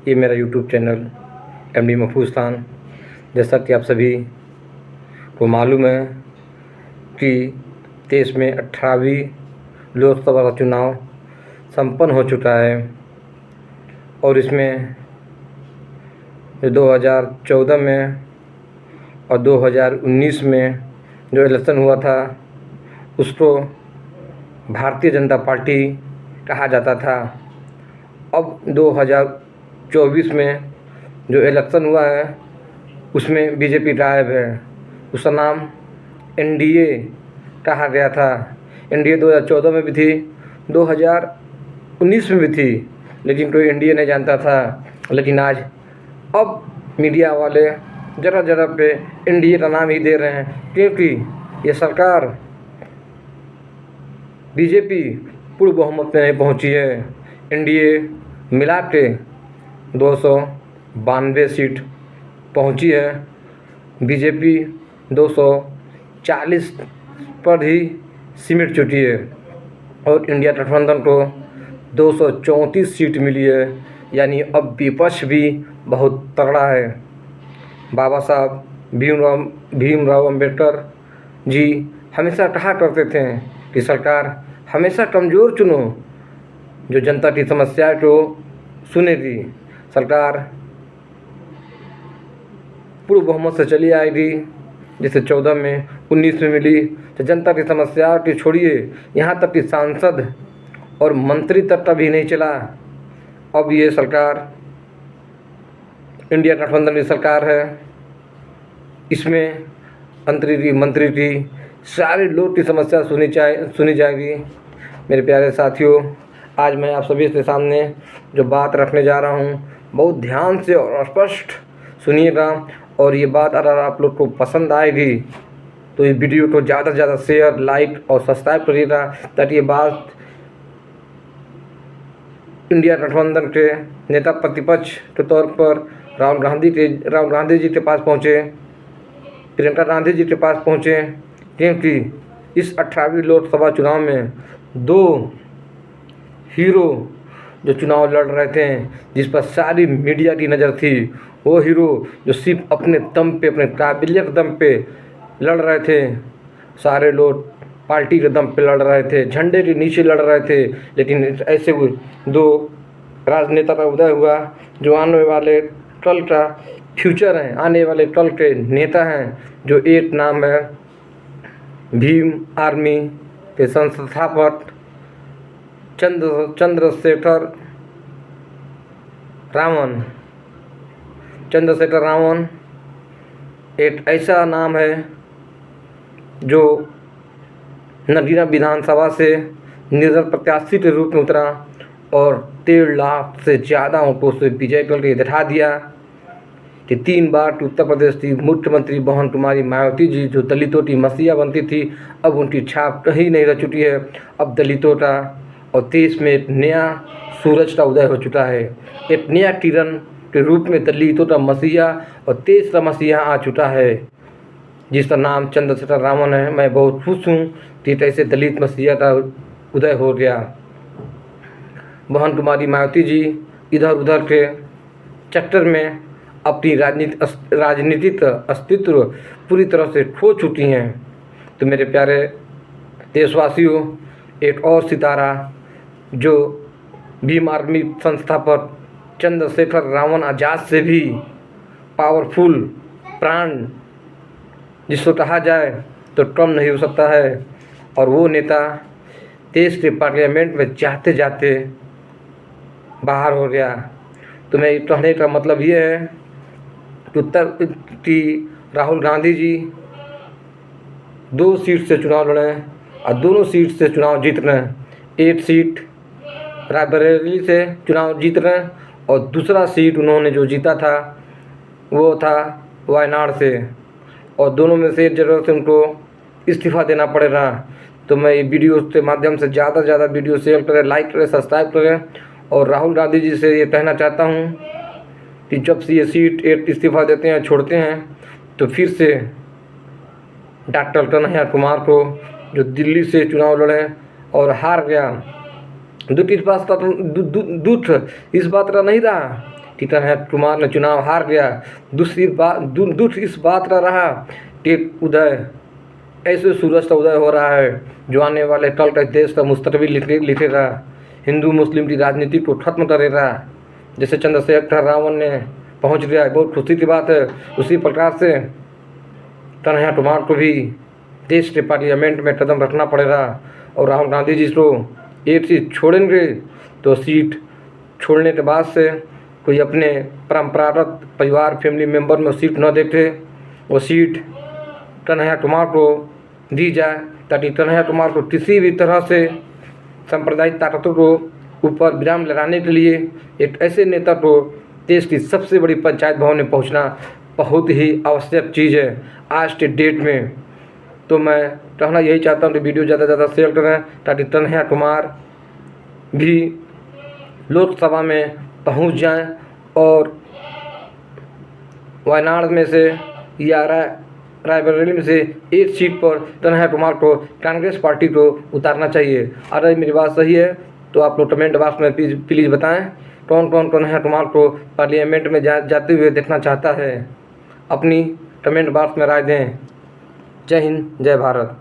ये मेरा YouTube channel MD महफूज खान। जैसा कि आप सभी को मालूम है कि देश में 18वीं लोकसभा का चुनाव संपन्न हो चुका है और इसमें 2014 में और 2019 में जो इलेक्शन हुआ था उसको भारतीय जनता पार्टी कहा जाता था। अब 2024 में जो इलेक्शन हुआ है उसमें बीजेपी गायब है। उसका नाम एनडीए कहा गया था। एनडीए 2014 में भी थी, 2019 में भी थी, लेकिन कोई एनडीए नहीं जानता था। लेकिन आज अब मीडिया वाले जगह पे एनडीए का नाम ही दे रहे हैं, क्योंकि ये सरकार बीजेपी पूर्ण बहुमत में नहीं पहुंची है। एनडीए मिला के 292 सीट पहुंची है, बीजेपी 240 पर ही सिमट चुकी है और इंडिया गठबंधन को 234 सीट मिली है। यानी अब विपक्ष भी बहुत तगड़ा है। बाबा साहब भीमराव अम्बेडकर जी हमेशा कहा करते थे कि सरकार हमेशा कमज़ोर चुनो जो जनता की समस्या को सुनेगी। सरकार पूर्ण बहुमत से चली आएगी, जैसे 14 में 19 में मिली। तो जनता की समस्या की छोड़िए, यहाँ तक कि सांसद और मंत्री तक का भी नहीं चला। अब ये सरकार इंडिया गठबंधन की सरकार है। इसमें मंत्री की सारे लोग की समस्या सुनी जाएगी। मेरे प्यारे साथियों, आज मैं आप सभी के सामने जो बात रखने जा रहा हूँ बहुत ध्यान से और स्पष्ट सुनिएगा। और ये बात अगर आप लोग को पसंद आएगी तो ये वीडियो को ज़्यादा से ज़्यादा शेयर, लाइक और सब्सक्राइब करिएगा, ताकि ये बात इंडिया गठबंधन के नेता प्रतिपक्ष के तौर पर राहुल गांधी जी के पास पहुँचे, प्रियंका गांधी जी के पास पहुँचे। क्योंकि इस 18वीं लोकसभा चुनाव में 2 हीरो जो चुनाव लड़ रहे थे, जिस पर सारी मीडिया की नज़र थी, वो हीरो जो सिर्फ अपने दम पे, अपने काबिलियत दम पे लड़ रहे थे। सारे लोग पार्टी के दम पे लड़ रहे थे, झंडे के नीचे लड़ रहे थे। लेकिन ऐसे 2 राजनेता का उदय हुआ जो आने वाले कल का फ्यूचर हैं, आने वाले कल के नेता हैं। जो एक नाम है भीम आर्मी के संस्थापक चंद्रशेखर रावण एक ऐसा नाम है जो नगीना विधानसभा से निर्दल प्रत्याशी के रूप में उतरा और 13 लाख से ज़्यादा वोटों से विजय करके दिखा दिया कि 3 बार उत्तर प्रदेश की मुख्यमंत्री बहन कुमारी मायावती जी, जो दलितों की मसीहा बनती थी, अब उनकी छाप कहीं नहीं रह चुकी है। अब दलितों का और देश में एक नया सूरज का उदय हो चुका है। एक नया किरण के रूप में दलितों का मसीहा और देश का मसीहा आ चुका है, जिसका नाम चंद्रशेखर रावण है। मैं बहुत खुश हूँ कि ऐसे दलित मसीहा का उदय हो गया। बहन कुमारी मायावती जी इधर उधर के चक्कर में अपनी राजनीतिक अस्तित्व पूरी तरह से खो चुकी हैं। तो मेरे प्यारे देशवासियों, एक और सितारा जो भीम आर्मी संस्थापक चंद्रशेखर रावण आज़ाद से भी पावरफुल प्राण जिसको कहा जाए तो कम नहीं हो सकता है। और वो नेता देश के पार्लियामेंट में जाते जाते बाहर हो गया। तो मैं कहने का मतलब ये है कि उत्तर की राहुल गांधी जी 2 सीट से चुनाव लड़े और दोनों सीट से चुनाव जीत रहे हैं। एक सीट रायबरेली से चुनाव जीत रहे हैं और दूसरा सीट उन्होंने जो जीता था वो था वायनाड से, और दोनों में से एक जगह से उनको इस्तीफ़ा देना पड़ेगा। तो मैं ये वीडियो के माध्यम से ज़्यादा से ज़्यादा वीडियो शेयर करें, लाइक करें, सब्सक्राइब करें। और राहुल गांधी जी से ये कहना चाहता हूँ कि जब से ये सीट एक इस्तीफ़ा देते हैं, छोड़ते हैं, तो फिर से डॉक्टर कन्हैया कुमार को जो दिल्ली से चुनाव लड़े और हार गया, दुख इस बात का नहीं रहा कि कन्हैया कुमार ने चुनाव हार गया। दुख इस बात का रहा कि उदय ऐसे सूरज का उदय हो रहा है जो आने वाले कल का देश का मुस्तकबिल लिखेगा, हिंदू मुस्लिम की राजनीति को खत्म करेगा। जैसे चंद्रशेखर रावण ने पहुंच गया, बहुत खुशी की बात है। उसी प्रकार से कन्हैया कुमार को भी देश के पार्लियामेंट में कदम रखना पड़ेगा। और राहुल गांधी जी को एक सीट छोड़ेंगे तो सीट छोड़ने के बाद से कोई अपने परंपरागत परिवार फैमिली मेंबर में सीट न देखे, वो सीट कन्हैया कुमार को दी जाए, ताकि कन्हैया कुमार को किसी भी तरह से सांप्रदायिक ताकतों को ऊपर विराम लगाने के लिए एक ऐसे नेता को देश की सबसे बड़ी पंचायत भवन में पहुंचना बहुत ही आवश्यक चीज़ है आज के डेट में। तो मैं कहना यही चाहता हूँ कि वीडियो ज़्यादा से ज़्यादा शेयर करें, ताकि कन्हैया कुमार भी लोकसभा में पहुंच जाएं और वायनाड में से या रायबरेली में से एक सीट पर कन्हैया कुमार को कांग्रेस पार्टी को उतारना चाहिए। अगर मेरी बात सही है तो आप लोग कमेंट बॉक्स में प्लीज़ बताएं कौन कौन कन्हैया कुमार को पार्लियामेंट में जाते हुए देखना चाहता है। अपनी कमेंट बॉक्स में राय दें। जय हिंद, जय भारत।